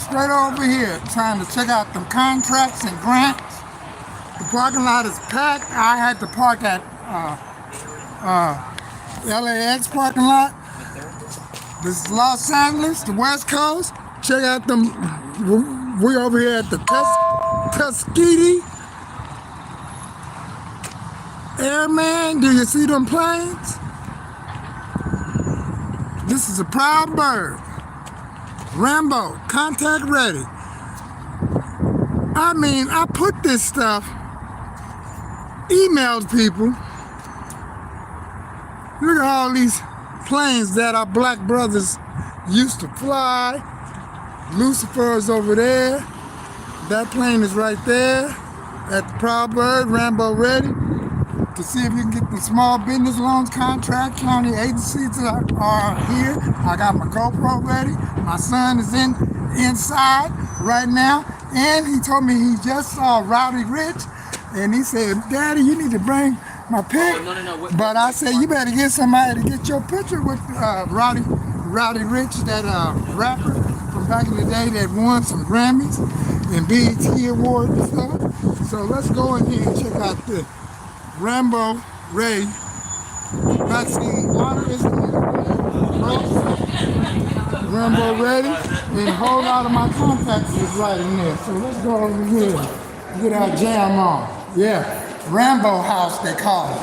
straight over here trying to check out them contracts and grants. The parking lot is packed. I had to park at LAX parking lot. This is Los Angeles, the West Coast. Check out them. We over here at the Tuskegee Airman. Do you see them planes? This is a proud bird. Rambo, contact ready. I mean, I put this stuff, emailed people. Look at all these planes that our black brothers used to fly. Lucifer's over there. That plane is right there at the Proud Bird, Rambo ready to see if you can get the small business loans contract. County agencies are here. I got my GoPro ready. My son is inside right now, and he told me he just saw Rowdy Rich, and he said, "Daddy, you need to bring my pic." Oh, no. But I said, you better get somebody to get your picture with Rowdy Rich, that rapper from back in the day that won some Grammys and BET Awards and stuff. So let's go in here and check out the Rambo Ray Maxine water is in there. Rambo ready, and a whole lot of my contacts is right in there. So let's go over here and get our jam on. Yeah. Rambo House, they call it.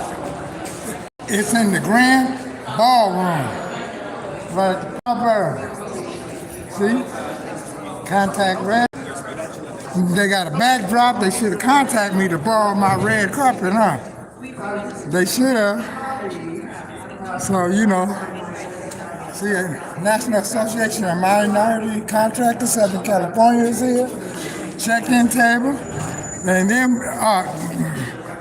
It's in the Grand Ballroom. Right there. See? Contact red. They got a backdrop. They should have contacted me to borrow my red carpet, huh? They should have. So, you know, see, National Association of Minority Contractors, Southern California is here. Check-in table. And then,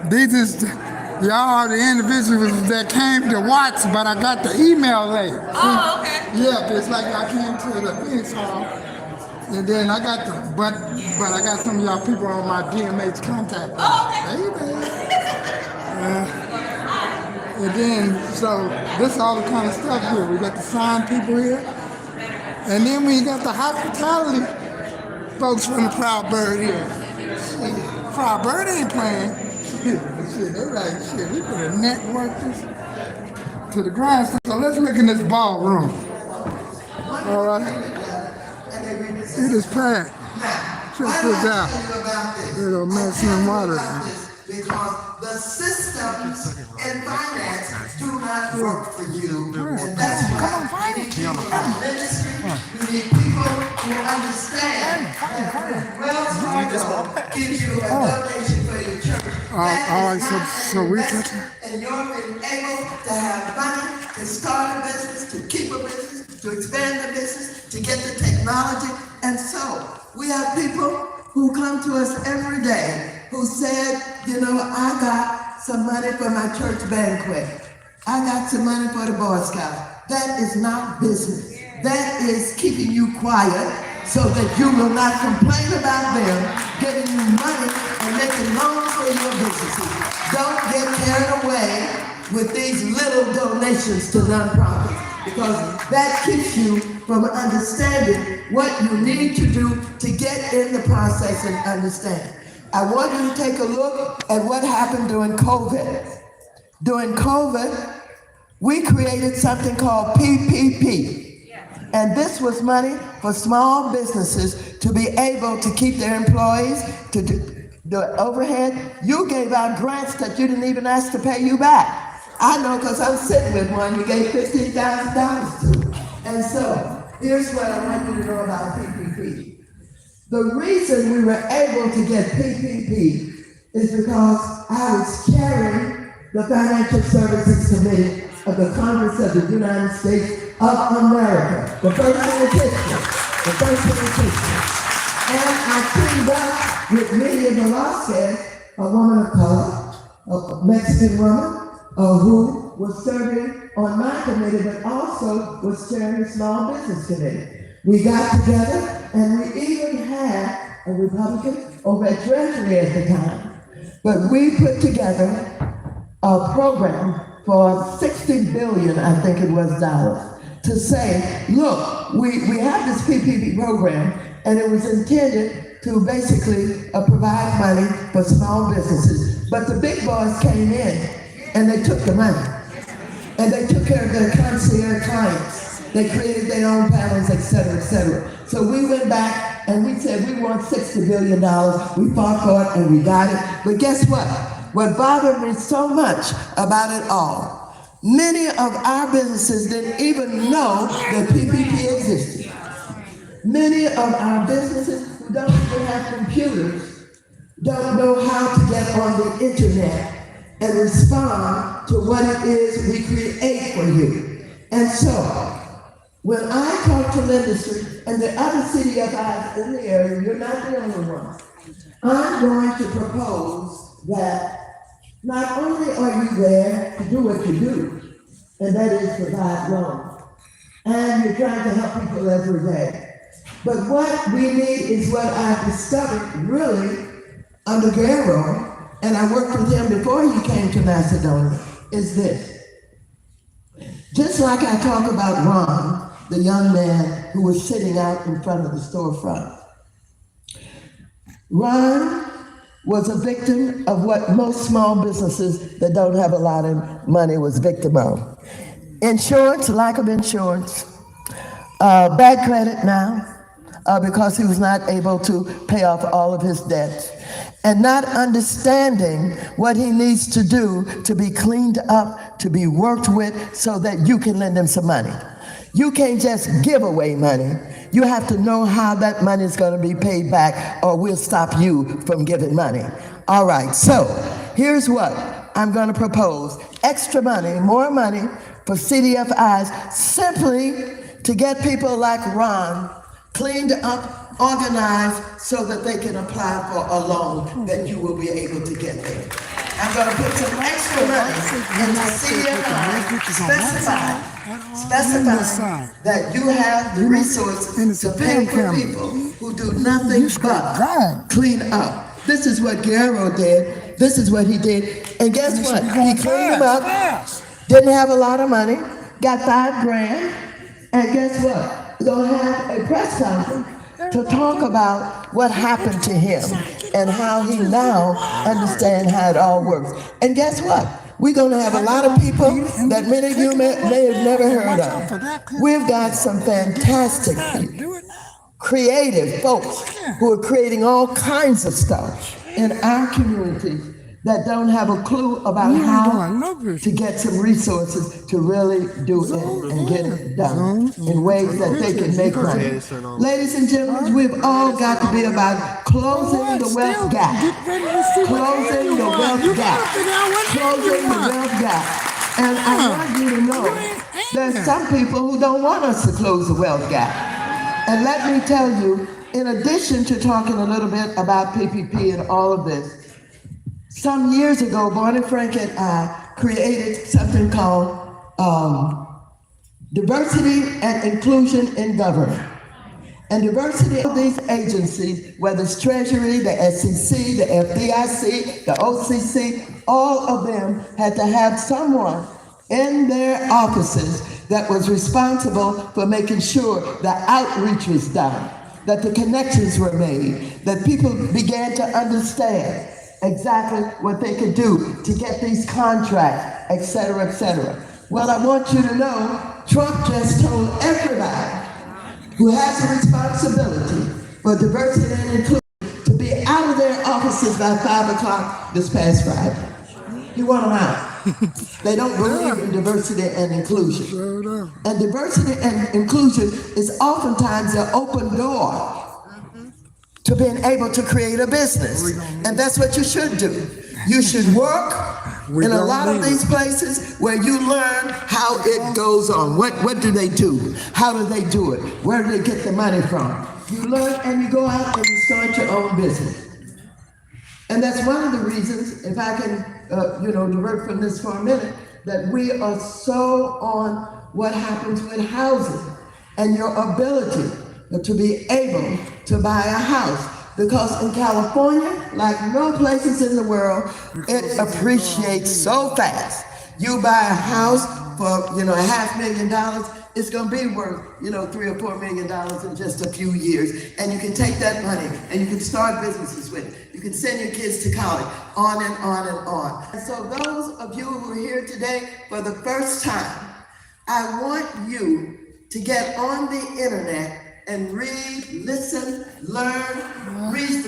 these is, y'all are the individuals that came to watch, but I got the email late. Oh, okay. Yeah, it's like I came to the Phoenix Hall, and then I got the, but I got some of y'all people on my DMH contact. Oh, okay. And then, so this is all the kind of stuff here. We got the sign people here, and then we got the hospitality folks from the Proud Bird here. Proud Bird ain't playing. Shit, they like, shit, we could have networked this to the grind. So let's look in this ballroom. All right. It is packed. Check this out. Little Maxine water. Because the systems and finance do not work for you. And that's why you need people in ministry, you need people who understand that Wells Fargo gives you a donation for your church. All right, so we can. And you're being able to have money to start a business, to keep a business, to expand the business, to get the technology. And so we have people who come to us every day who said, you know, I got some money for my church banquet. I got some money for the Boy Scout. That is not business. That is keeping you quiet so that you will not complain about them giving you money and making loans for your businesses. Don't get carried away with these little donations to nonprofits, because that keeps you from understanding what you need to do to get in the process and understand. I want you to take a look at what happened during COVID. During COVID, we created something called PPP. And this was money for small businesses to be able to keep their employees, to do the overhead. You gave out grants that you didn't even ask to pay you back. I know, because I'm sitting with one you gave $15,000 to. And so, here's what I want you to know about PPP. The reason we were able to get PPP is because I was chairing the Financial Services Committee of the Congress of the United States of America, the first in its history, the first in its history. And I teamed up with Lydia Velasquez, a woman of color, a Mexican woman, who was serving on my committee, but also was chairing the Small Business Committee. We got together, and we even had a Republican over at Treasury at the time. But we put together a program for $60 billion, I think it was, dollars, to say, look, we have this PPP program, and it was intended to basically provide money for small businesses. But the big boys came in and they took the money. And they took care of their concierge clients. They created their own panels, et cetera, et cetera. So we went back and we said, we want $60 billion. We fought for it and we got it. But guess what? What bothered me so much about it all, many of our businesses didn't even know that PPP existed. Many of our businesses who don't even have computers don't know how to get on the internet and respond to what it is we create for you. And so, when I talk to industry and the other CDFIs in the area, you're not the only one, I'm going to propose that not only are you there to do what you do, and that is provide loans, and you're trying to help people every day, but what we need is what I've discovered really under Guerrero, and I worked with him before he came to Macedonia, is this. Just like I talk about Ron, the young man who was sitting out in front of the storefront. Ron was a victim of what most small businesses that don't have a lot of money was victim of. Insurance, lack of insurance, bad credit now, because he was not able to pay off all of his debts, and not understanding what he needs to do to be cleaned up, to be worked with, so that you can lend him some money. You can't just give away money. You have to know how that money is going to be paid back, or we'll stop you from giving money. All right, so here's what I'm going to propose. Extra money, more money for CDFIs, simply to get people like Ron cleaned up, organized, so that they can apply for a loan that you will be able to get there. I'm going to put some extra money into CDFI, specify that you have the resources to pay for people who do nothing but clean up. This is what Guerrero did. This is what he did. And guess what? He cleaned them up, didn't have a lot of money, got $5,000, and guess what? We're going to have a press conference to talk about what happened to him and how he now understands how it all works. And guess what? We're going to have a lot of people that many of you may have never heard of. We've got some fantastic, creative folks who are creating all kinds of stuff in our community that don't have a clue about how to get some resources to really do it and get it done in ways that they can make money. Ladies and gentlemen, we've all got to be about closing the wealth gap. Closing the wealth gap. Closing the wealth gap. And I want you to know there's some people who don't want us to close the wealth gap. And let me tell you, in addition to talking a little bit about PPP and all of this, some years ago, Barney Frank and I created something called Diversity and Inclusion in Government. And diversity of these agencies, whether it's Treasury, the SEC, the FDIC, the OCC, all of them had to have someone in their offices that was responsible for making sure the outreach was done, that the connections were made, that people began to understand exactly what they could do to get these contracts, et cetera, et cetera. Well, I want you to know, Trump just told everybody who has a responsibility for diversity and inclusion to be out of their offices by 5 o'clock this past Friday. He want them out. They don't believe in diversity and inclusion. And diversity and inclusion is oftentimes an open door to being able to create a business. And that's what you should do. You should work in a lot of these places where you learn how it goes on. What do they do? How do they do it? Where do they get the money from? You learn and you go out and you start your own business. And that's one of the reasons, if I can divert from this for a minute, that we are so on what happens with housing and your ability to be able to buy a house. Because in California, like no places in the world, it appreciates so fast. You buy a house for $500,000, it's going to be worth, $3 or $4 million in just a few years. And you can take that money and you can start businesses with it. You can send your kids to college, on and on and on. And so those of you who are here today for the first time, I want you to get on the internet and read, listen, learn, read